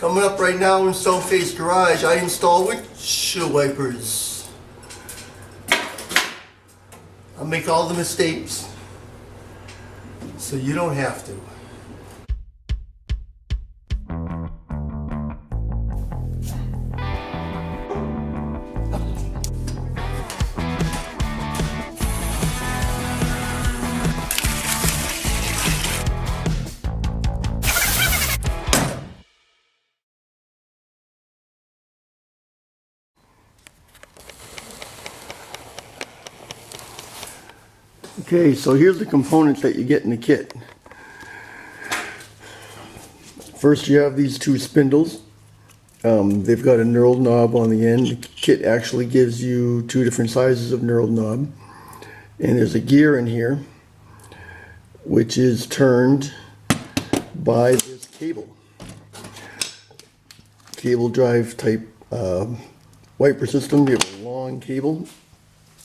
Coming up right now in Stoneface Garage, I install windshield wipers. I make all the mistakes, so you don't have to. Okay, so here's the components that you get in the kit. First you have these two spindles. They've got a knurled knob on the end. The kit actually gives you two different sizes of knurled knob. And there's a gear in here, which is turned by this cable. Cable drive type wiper system. You have a long cable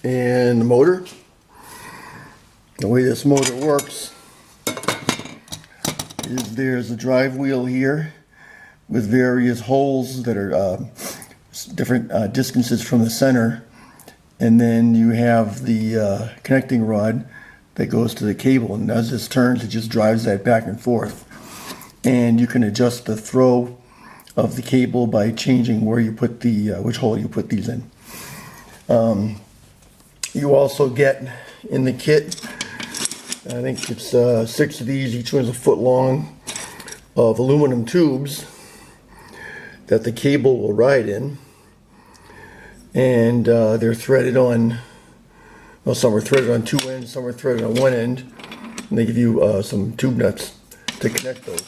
and the motor. The way this motor works is there's a drive wheel here with various holes that are different distances from the center, and then you have the connecting rod that goes to the cable, and as this turns it just drives that back and forth, and you can adjust the throw of the cable by changing where you put the which hole you put these in. You also get in the kit, I think it's 6 of these, each one's a foot long, of aluminum tubes that the cable will ride in, and they're threaded on, well, some are threaded on 2 ends, some are threaded on 1 end, and they give you some tube nuts to connect those.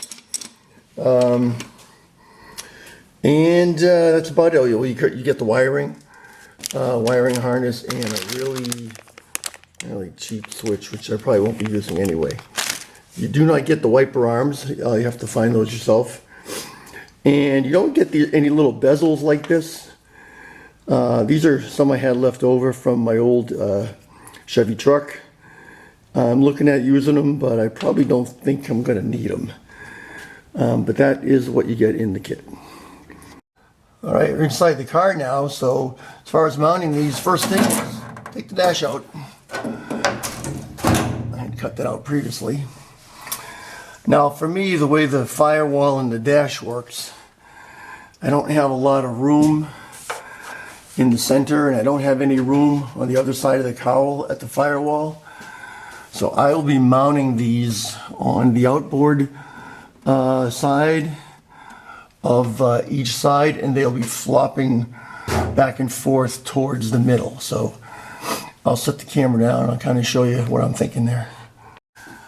And that's about it. You get the wiring harness, and a really cheap switch, which I probably won't be using anyway. You do not get the wiper arms. You have to find those yourself. And you don't get any little bezels like this. These are some I had left over from my old Chevy truck. I'm looking at using them, but I probably don't think I'm going to need them. But that is what you get in the kit. Alright, we're inside the car now, so as far as mounting these, first thing is take the dash out. I had cut that out previously. Now for me, the way the firewall and the dash works, I don't have a lot of room in the center, and I don't have any room on the other side of the cowl at the firewall. So I will be mounting these on the outboard side of each side, and they'll be flopping back and forth towards the middle. So I'll set the camera down and I'll kind of show you what I'm thinking there.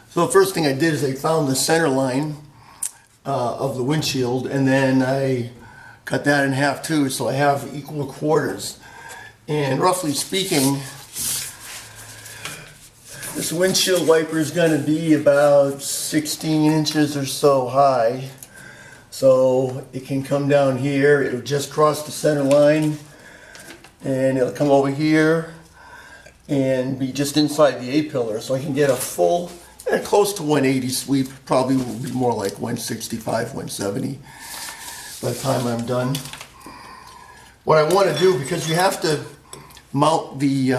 So the first thing I did is I found the center line of the windshield, and then I cut that in half too, so I have equal quarters. And roughly speaking, this windshield wiper is going to be about 16 inches or so high. So it can come down here, it'll just cross the center line, and it'll come over here and be just inside the A-pillar, so I can get a full, close to 180 sweep. Probably will be more like 165, 170 by the time I'm done. What I want to do, because you have to mount the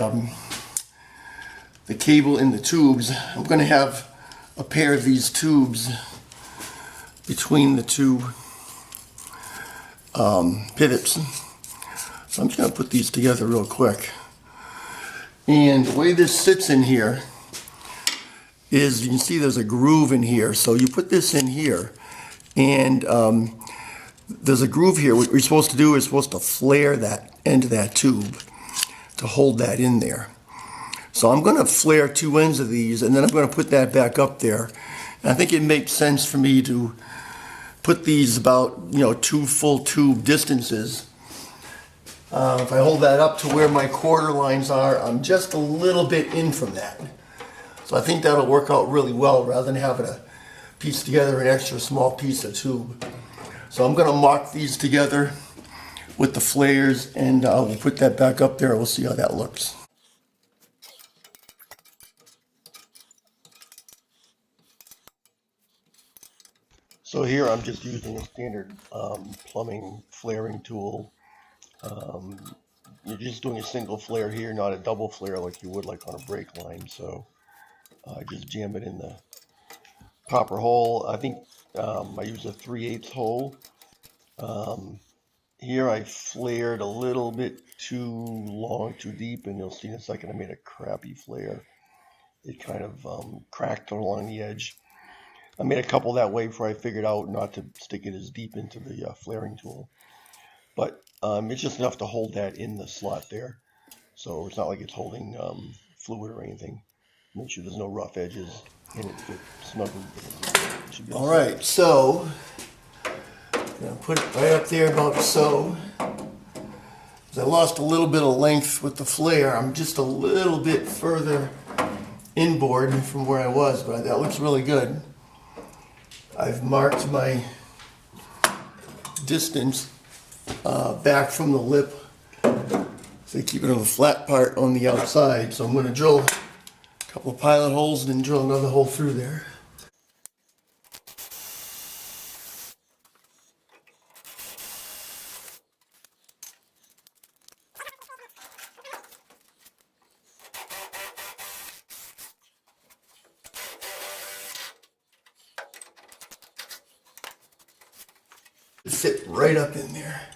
cable in the tubes, I'm going to have a pair of these tubes between the two pivots. So I'm just going to put these together real quick. And the way this sits in here is, you can see there's a groove in here. So you put this in here, and there's a groove here. What you're supposed to do is supposed to flare that end of that tube to hold that in there. So I'm going to flare 2 ends of these, and then I'm going to put that back up there. And I think it makes sense for me to put these about 2 full tube distances. If I hold that up to where my quarter lines are, I'm just a little bit in from that. So I think that'll work out really well, rather than having to piece together an extra small piece of tube. So I'm going to mock these together with the flares, and we'll put that back up there. We'll see how that looks. So here I'm just using a standard plumbing flaring tool. You're just doing a single flare here, not a double flare like you would like on a brake line. So I just jam it in the proper hole. I think I use a 3/8 hole. Here I flared a little bit too long, too deep, and you'll see in a second I made a crappy flare. It kind of cracked along the edge. I made a couple that way before I figured out not to stick it as deep into the flaring tool. But it's just enough to hold that in the slot there. So it's not like it's holding fluid or anything. Make sure there's no rough edges and it fits snugly. All right, so I'm gonna put it right up there about so. I lost a little bit of length with the flare. I'm just a little bit further inboard from where I was, but that looks really good. I've marked my distance back from the lip, so keep it on the flat part on the outside. So I'm going to drill a couple of pilot holes and then drill another hole through there. Fit right up in there.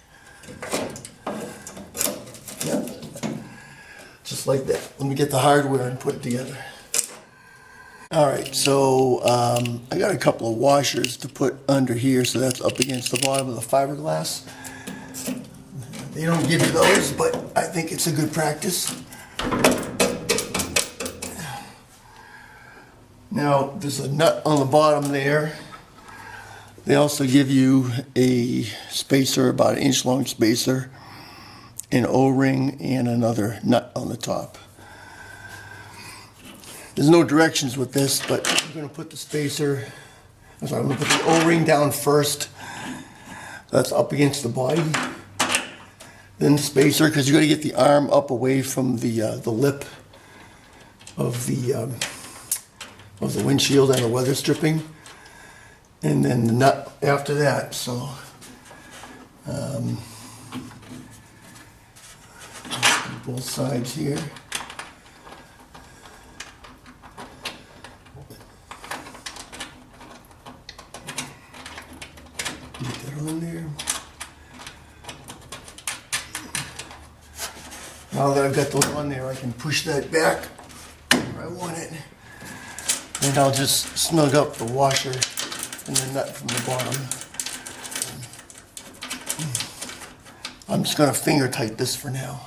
Yeah, just like that. Let me get the hardware and put it together. All right, so I got a couple of washers to put under here, so that's up against the bottom of the fiberglass. They don't give you those, but I think it's a good practice. Now, there's a nut on the bottom there. They also give you a spacer, about an inch long spacer, an O-ring, and another nut on the top. There's no directions with this, but I'm going to put the spacer, I'm going to put the O-ring down first. That's up against the body. Then the spacer, because you got to get the arm up away from the lip of the windshield and the weather stripping. And then the nut after that, so both sides here. Get that on there. Now that I've got those on there, I can push that back where I want it. And I'll just snug up the washer and the nut from the bottom. I'm just going to finger tight this for now.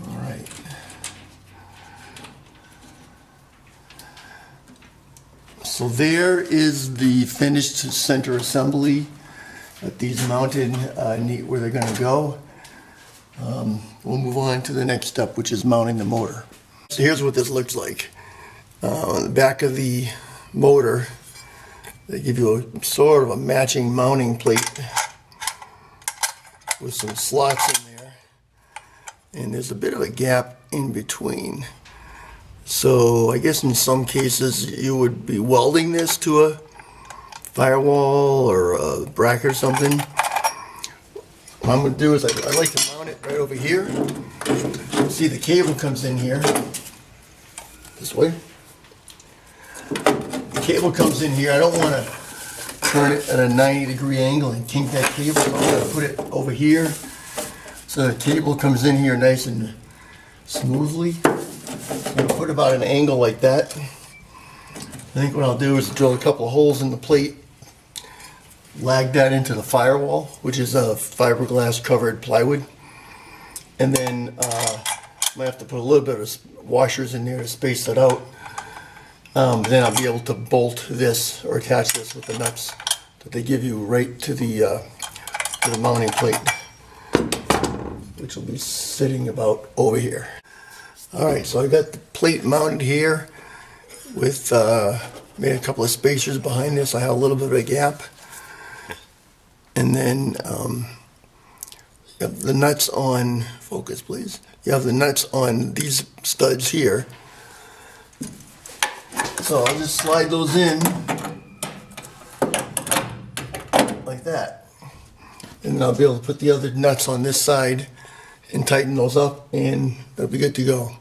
All right. So there is the finished center assembly that these mounted neat where they're going to go. We'll move on to the next step, which is mounting the motor. So here's what this looks like. On the back of the motor, they give you a sort of a matching mounting plate with some slots in there. And there's a bit of a gap in between. So I guess in some cases you would be welding this to a firewall or a bracket or something. What I'm going to do is I like to mount it right over here. See, the cable comes in here. This way. The cable comes in here. I don't want to turn it at a 90-degree angle and kink that cable. So I'm going to put it over here so the cable comes in here nice and smoothly. I'm going to put about an angle like that. I think what I'll do is drill a couple of holes in the plate, lag that into the firewall, which is a fiberglass covered plywood, and then might have to put a little bit of washers in there to space that out. Then I'll be able to bolt this or attach this with the nuts that they give you right to the mounting plate, which will be sitting about over here. All right, so I got the plate mounted here with made a couple of spacers behind this. I have a little bit of a gap. And then the nuts on, focus please, you have the nuts on these studs here. So I'll just slide those in like that. And then I'll be able to put the other nuts on this side and tighten those up, and that'll be good to go.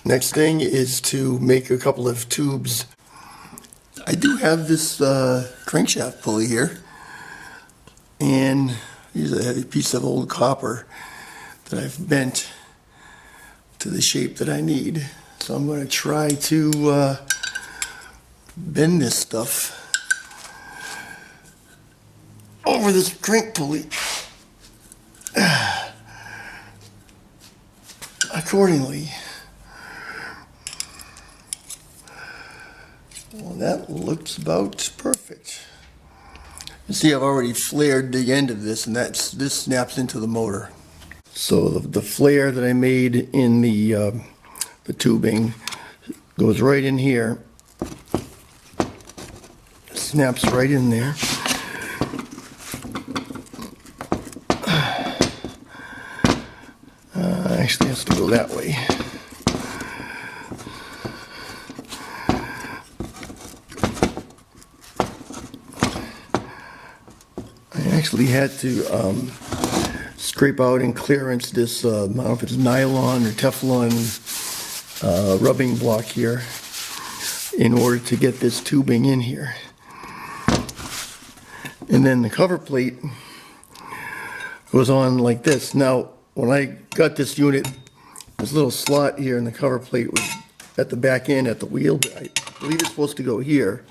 Next thing is to make a couple of tubes. I do have this crankshaft pulley here, and here's a heavy piece of old copper that I've bent to the shape that I need. So I'm going to try to bend this stuff over this crank pulley accordingly. Well, that looks about perfect. You see, I've already flared the end of this, and this snaps into the motor. So the flare that I made in the tubing goes right in here, snaps right in there. Actually, it has to go that way. I actually had to scrape out and clearance this, I don't know if it's nylon or Teflon rubbing block here in order to get this tubing in here. And then the cover plate goes on like this. Now, when I got this unit, this little slot here in the cover plate was at the back end at the wheel. I believe it's supposed to go here,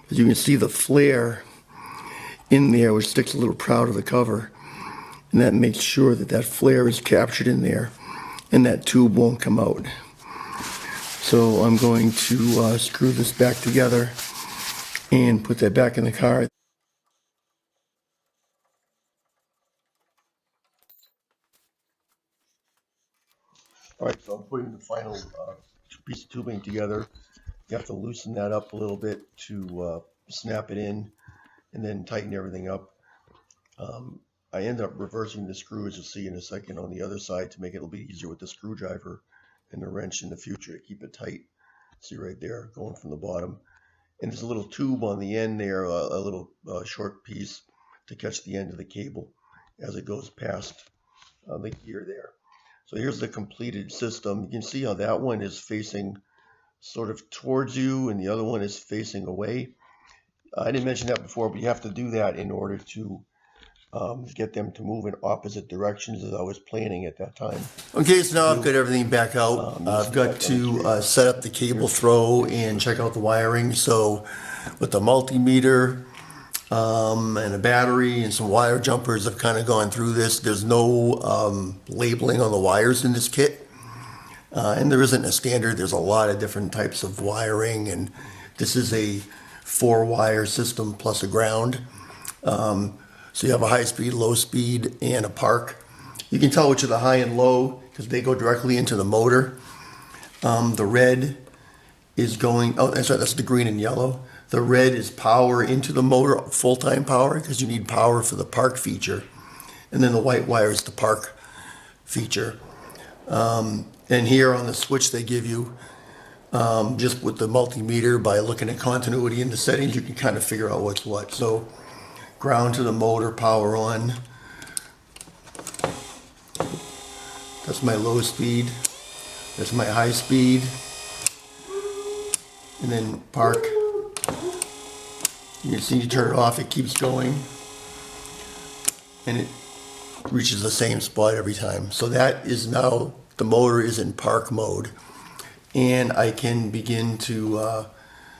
because you can see the flare in there, which sticks a little proud of the cover, and that makes sure that that flare is captured in there and that tube won't come out. So I'm going to screw this back together and put that back in the car. Alright, so I'm putting the final piece of tubing together. You have to loosen that up a little bit to snap it in and then tighten everything up. I end up reversing the screw, as you'll see in a second, on the other side to make it a little bit easier with the screwdriver and the wrench in the future to keep it tight. See right there, going from the bottom. And there's a little tube on the end there, a little short piece to catch the end of the cable as it goes past the gear there. So here's the completed system. You can see how that one is facing sort of towards you and the other one is facing away. I didn't mention that before, but you have to do that in order to get them to move in opposite directions as I was planning at that time. Okay, so now I've got everything back out. I've got to set up the cable throw and check out the wiring. So with the multimeter and a battery and some wire jumpers, I've kind of gone through this. There's no labeling on the wires in this kit. And there isn't a standard. There's a lot of different types of wiring, and this is a 4-wire system plus a ground. So you have a high speed, low speed, and a park. You can tell which are the high and low because they go directly into the motor. The red is going, oh, that's right, that's the green and yellow. The red is power into the motor, full-time power, because you need power for the park feature. And then the white wire is the park feature. And here on the switch they give you, just with the multimeter, by looking at continuity in the settings, you can kind of figure out what's what. So ground to the motor, power on. That's my low speed. That's my high speed. And then park. You can see you turn it off, it keeps going. And it reaches the same spot every time. So that is now, the motor is in park mode. And I can begin to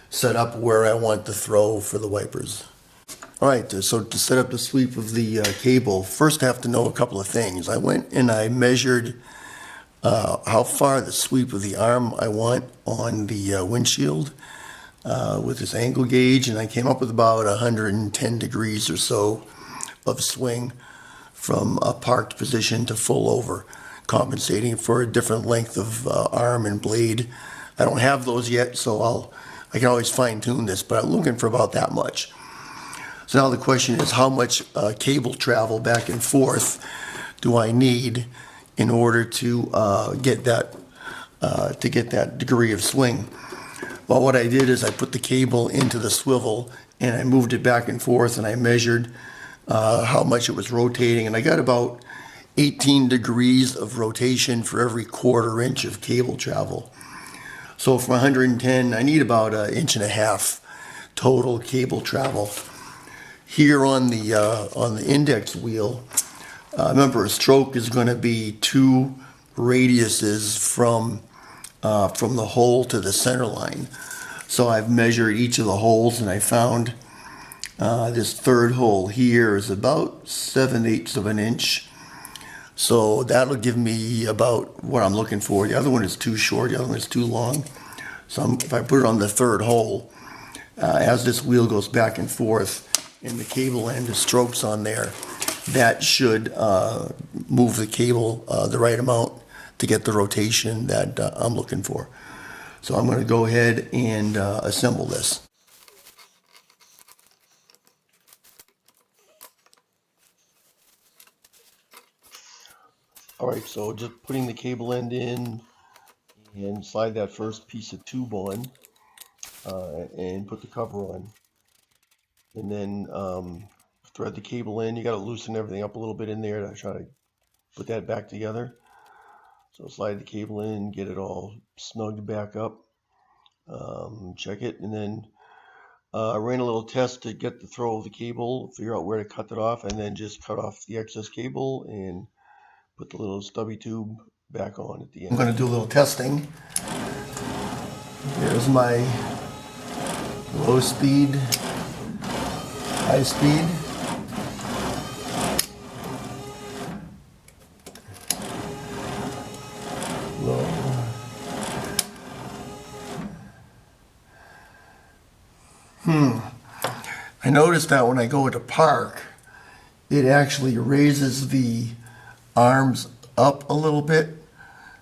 set up where I want the throw for the wipers. Alright, so to set up the sweep of the cable, first I have to know a couple of things. I went and I measured how far the sweep of the arm I want on the windshield with this angle gauge, and I came up with about 110 degrees or so of swing from a parked position to full over, compensating for a different length of arm and blade. I don't have those yet, so I can always fine tune this, but I'm looking for about that much. So now the question is, how much cable travel back and forth do I need in order to get that degree of swing. Well, what I did is I put the cable into the swivel and I moved it back and forth, and I measured how much it was rotating, and I got about 18 degrees of rotation for every 1/4 inch of cable travel. So from 110, I need about 1.5 inches total cable travel. Here on the index wheel, remember, a stroke is going to be 2 radiuses from the hole to the center line. So I've measured each of the holes, and I found this third hole here is about 7/8 of an inch. So that'll give me about what I'm looking for. The other one is too short, the other one is too long. So if I put it on the third hole, as this wheel goes back and forth and the cable end the strokes on there, that should move the cable the right amount to get the rotation that I'm looking for. So I'm going to go ahead and assemble this. All right, so just putting the cable end in and slide that first piece of tube on and put the cover on. And then thread the cable in. You got to loosen everything up a little bit in there to try to put that back together. So slide the cable in, get it all snugged back up, check it, and then I ran a little test to get the throw of the cable, figure out where to cut it off, and then just cut off the excess cable and put the little stubby tube back on at the end. I'm going to do a little testing. Here's my low speed, high speed. Low. I noticed that when I go to park, it actually raises the arms up a little bit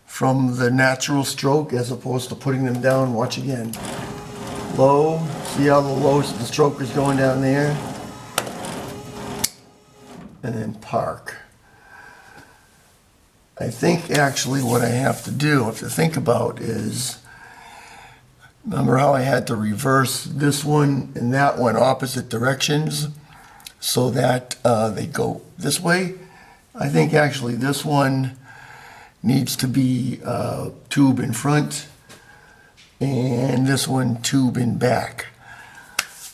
from the natural stroke as opposed to putting them down. Watch again. Low. See how the stroke is going down there? And then park. I think actually what I have to think about is, remember how I had to reverse this one and that one opposite directions so that they go this way? I think actually this one needs to be tube in front and this one tube in back.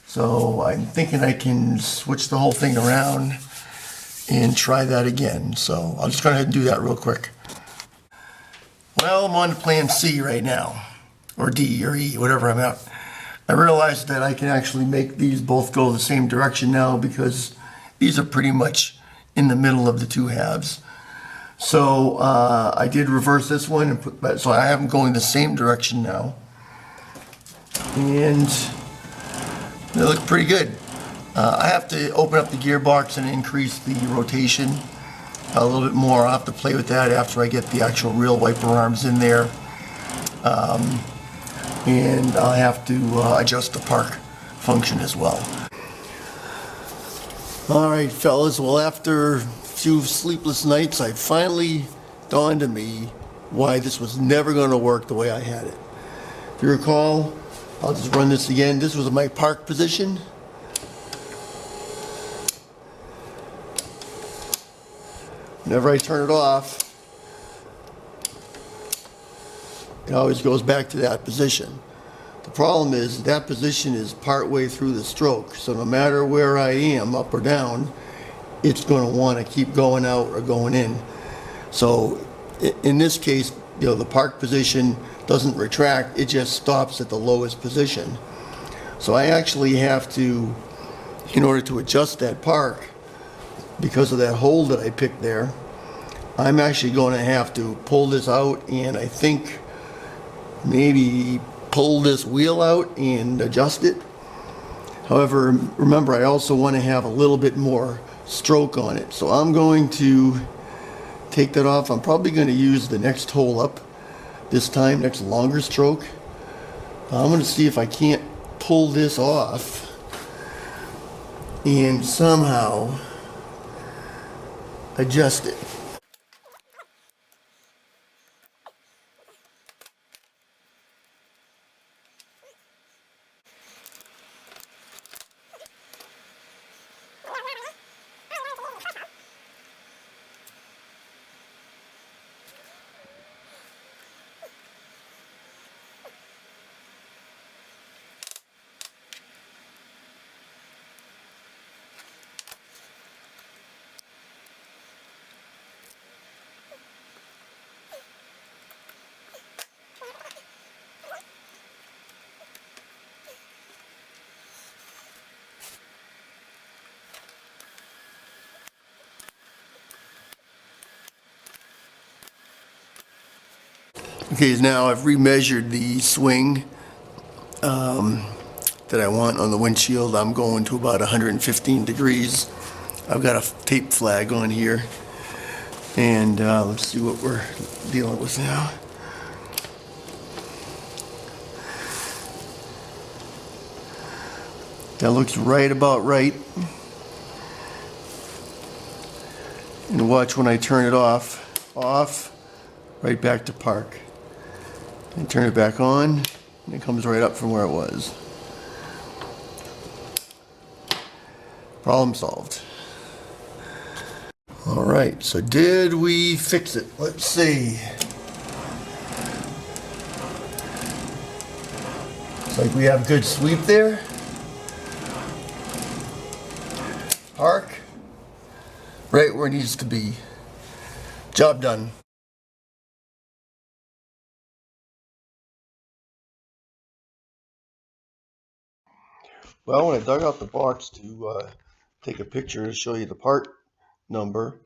So I'm thinking I can switch the whole thing around and try that again. So I'll just go ahead and do that real quick. Well, I'm on to plan C right now, or D or E, whatever I'm at. I realized that I can actually make these both go the same direction now because these are pretty much in the middle of the two halves. So I did reverse this one and put that, so I have them going the same direction now. And they look pretty good. I have to open up the gearbox and increase the rotation a little bit more. I'll have to play with that after I get the actual real wiper arms in there. And I'll have to adjust the park function as well. All right, fellas, well, after a few sleepless nights, it finally dawned on me why this was never going to work the way I had it. If you recall, I'll just run this again. This was my park position. Whenever I turn it off, it always goes back to that position. The problem is that position is part way through the stroke, so no matter where I am, up or down, it's going to want to keep going out or going in. So in this case, the park position doesn't retract, it just stops at the lowest position. So I actually have to, in order to adjust that park, because of that hole that I picked there, I'm actually going to have to pull this out and I think maybe pull this wheel out and adjust it. However, remember, I also want to have a little bit more stroke on it. So I'm going to take that off. I'm probably going to use the next hole up this time, next longer stroke. I'm going to see if I can't pull this off and somehow adjust it. Okay, now I've remeasured the swing that I want on the windshield. I'm going to about 115 degrees. I've got a tape flag on here. And let's see what we're dealing with now. That looks right about right. And watch when I turn it off, right back to park. And turn it back on, and it comes right up from where it was. Problem solved. All right, so did we fix it? Let's see. Looks like we have good sweep there. Park. Right where it needs to be. Job done. Well, when I dug out the box to take a picture to show you the part number,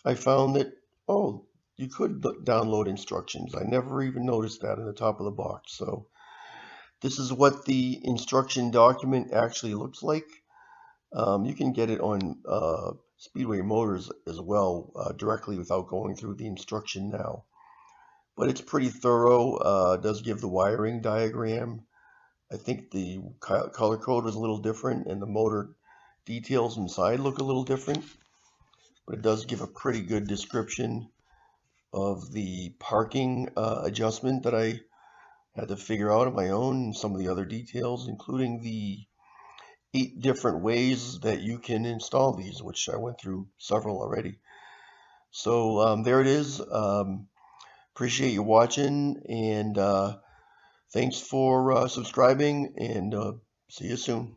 I found that, oh, you could download instructions. I never even noticed that in the top of the box. So this is what the instruction document actually looks like. You can get it on Speedway Motors as well, directly without going through the instruction now. But it's pretty thorough. It does give the wiring diagram. I think the color code was a little different, and the motor details inside look a little different. But it does give a pretty good description of the parking adjustment that I had to figure out on my own, and some of the other details, including the 8 different ways that you can install these, which I went through several already. So there it is. Appreciate you watching, and thanks for subscribing, and see you soon.